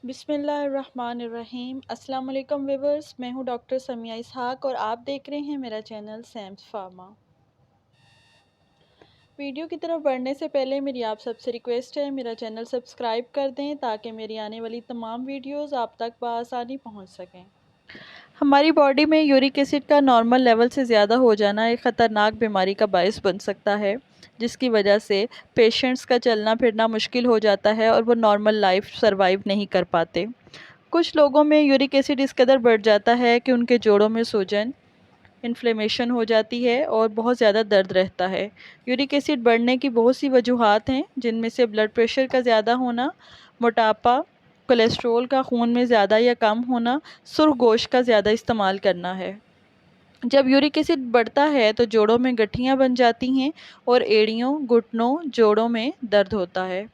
بسم اللہ الرحمن الرحیم۔ السلام علیکم ویورز، میں ہوں ڈاکٹر سمیہ اسحاق اور آپ دیکھ رہے ہیں میرا چینل سیمس فارما۔ ویڈیو کی طرف بڑھنے سے پہلے میری آپ سب سے ریکویسٹ ہے میرا چینل سبسکرائب کر دیں تاکہ میری آنے والی تمام ویڈیوز آپ تک بآسانی پہنچ سکیں۔ ہماری باڈی میں یورک ایسڈ کا نارمل لیول سے زیادہ ہو جانا ایک خطرناک بیماری کا باعث بن سکتا ہے، جس کی وجہ سے پیشنٹس کا چلنا پھرنا مشکل ہو جاتا ہے اور وہ نارمل لائف سروائیو نہیں کر پاتے۔ کچھ لوگوں میں یورک ایسڈ اس قدر بڑھ جاتا ہے کہ ان کے جوڑوں میں سوجن، انفلیمیشن ہو جاتی ہے اور بہت زیادہ درد رہتا ہے۔ یورک ایسڈ بڑھنے کی بہت سی وجوہات ہیں، جن میں سے بلڈ پریشر کا زیادہ ہونا، موٹاپا، کولیسٹرول کا خون میں زیادہ یا کم ہونا، سرخ گوشت کا زیادہ استعمال کرنا ہے۔ جب یورک ایسڈ بڑھتا ہے تو جوڑوں میں گٹھیاں بن جاتی ہیں اور ایڑیوں، گھٹنوں، جوڑوں میں درد ہوتا ہے۔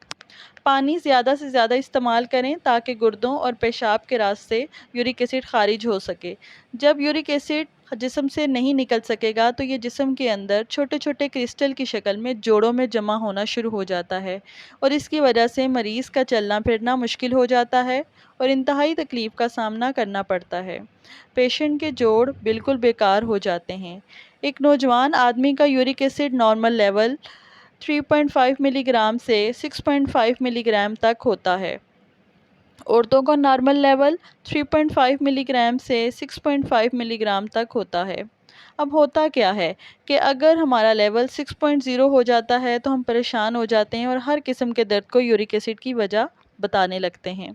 پانی زیادہ سے زیادہ استعمال کریں تاکہ گردوں اور پیشاب کے راستے یورک ایسڈ خارج ہو سکے۔ جب یورک ایسڈ جسم سے نہیں نکل سکے گا تو یہ جسم کے اندر چھوٹے چھوٹے کرسٹل کی شکل میں جوڑوں میں جمع ہونا شروع ہو جاتا ہے اور اس کی وجہ سے مریض کا چلنا پھرنا مشکل ہو جاتا ہے اور انتہائی تکلیف کا سامنا کرنا پڑتا ہے۔ پیشنٹ کے جوڑ بالکل بیکار ہو جاتے ہیں۔ ایک نوجوان آدمی کا یورک ایسڈ نارمل لیول 3.5 ملی گرام سے 6.5 ملی گرام تک ہوتا ہے۔ عورتوں کا نارمل لیول 3.5 ملی گرام سے 6.5 ملی گرام تک ہوتا ہے۔ اب ہوتا کیا ہے کہ اگر ہمارا لیول 6.0 ہو جاتا ہے تو ہم پریشان ہو جاتے ہیں اور ہر قسم کے درد کو یورک ایسڈ کی وجہ بتانے لگتے ہیں۔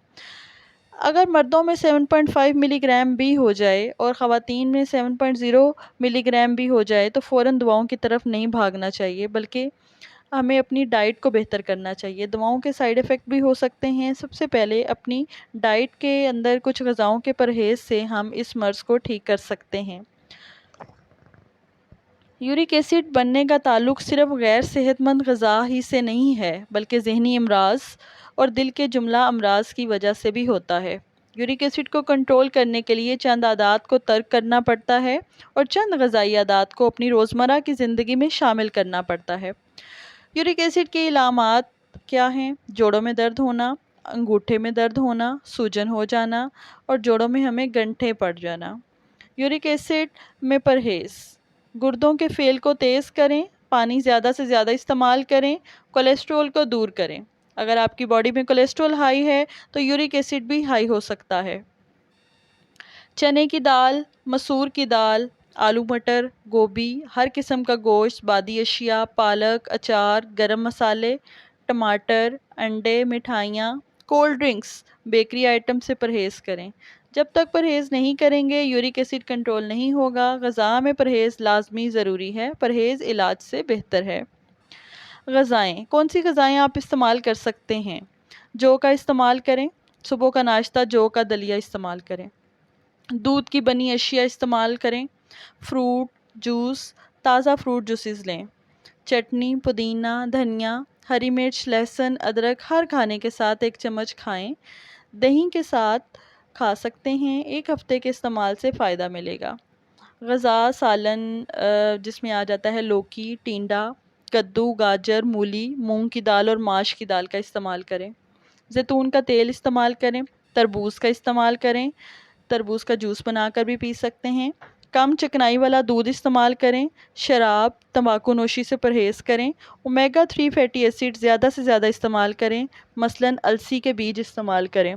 اگر مردوں میں 7.5 ملی گرام بھی ہو جائے اور خواتین میں 7.0 ملی گرام بھی ہو جائے تو فوراً دواؤں کی طرف نہیں بھاگنا چاہیے، بلکہ ہمیں اپنی ڈائٹ کو بہتر کرنا چاہیے۔ دواؤں کے سائیڈ ایفیکٹ بھی ہو سکتے ہیں۔ سب سے پہلے اپنی ڈائٹ کے اندر کچھ غذاؤں کے پرہیز سے ہم اس مرض کو ٹھیک کر سکتے ہیں۔ یورک ایسڈ بننے کا تعلق صرف غیر صحت مند غذا ہی سے نہیں ہے، بلکہ ذہنی امراض اور دل کے جملہ امراض کی وجہ سے بھی ہوتا ہے۔ یورک ایسڈ کو کنٹرول کرنے کے لیے چند عادات کو ترک کرنا پڑتا ہے اور چند غذائی عادات کو اپنی روزمرہ کی زندگی میں شامل کرنا پڑتا ہے۔ یورک ایسڈ کی علامات کیا ہیں؟ جوڑوں میں درد ہونا، انگوٹھے میں درد ہونا، سوجن ہو جانا اور جوڑوں میں ہمیں گنٹھے پڑ جانا۔ یورک ایسڈ میں پرہیز: گردوں کے فعل کو تیز کریں، پانی زیادہ سے زیادہ استعمال کریں، کولیسٹرول کو دور کریں۔ اگر آپ کی باڈی میں کولیسٹرول ہائی ہے تو یورک ایسڈ بھی ہائی ہو سکتا ہے۔ چنے کی دال، مسور کی دال، آلو مٹر، گوبھی، ہر قسم کا گوشت، بادی اشیاء، پالک، اچار، گرم مسالے، ٹماٹر، انڈے، مٹھائیاں، کولڈ ڈرنکس، بیکری آئٹم سے پرہیز کریں۔ جب تک پرہیز نہیں کریں گے یورک ایسڈ کنٹرول نہیں ہوگا۔ غذا میں پرہیز لازمی ضروری ہے، پرہیز علاج سے بہتر ہے۔ غذائیں: کون سی غذائیں آپ استعمال کر سکتے ہیں؟ جو کا استعمال کریں، صبح کا ناشتہ جو کا دلیا استعمال کریں۔ دودھ کی بنی اشیاء استعمال کریں۔ فروٹ جوس، تازہ فروٹ جوسز لیں۔ چٹنی، پودینہ، دھنیا، ہری مرچ، لہسن، ادرک ہر کھانے کے ساتھ 1 چمچ کھائیں۔ دہی کے ساتھ کھا سکتے ہیں۔ 1 ہفتے کے استعمال سے فائدہ ملے گا۔ غذا سالن جس میں آ جاتا ہے لوکی، ٹینڈا، کدو، گاجر، مولی، مونگ کی دال اور ماش کی دال کا استعمال کریں۔ زیتون کا تیل استعمال کریں۔ تربوز کا استعمال کریں۔ تربوز کا جوس بنا کر بھی پی سکتے ہیں۔ کم چکنائی والا دودھ استعمال کریں۔ شراب، تمباکو نوشی سے پرہیز کریں۔ اومیگا 3 فیٹی ایسڈ زیادہ سے زیادہ استعمال کریں، مثلاً السی کے بیج استعمال کریں۔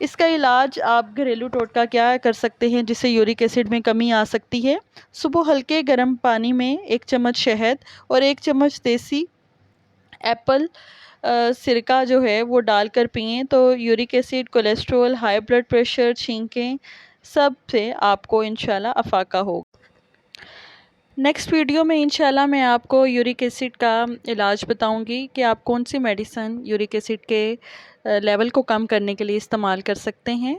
اس کا علاج آپ گھریلو ٹوٹکا کیا کر سکتے ہیں جس سے یورک ایسڈ میں کمی آ سکتی ہے؟ صبح ہلکے گرم پانی میں 1 چمچ شہد اور 1 چمچ دیسی ایپل سرکہ جو ہے وہ ڈال کر پئیں تو uric acid, cholesterol, high blood pressure, چھینکیں سب سے آپ کو انشاءاللہ افاقہ ہوگا۔ نیکسٹ ویڈیو میں انشاءاللہ میں آپ کو یورک ایسڈ کا علاج بتاؤں گی کہ آپ کون سی میڈیسن یورک ایسڈ کے لیول کو کم کرنے کے لیے استعمال کر سکتے ہیں۔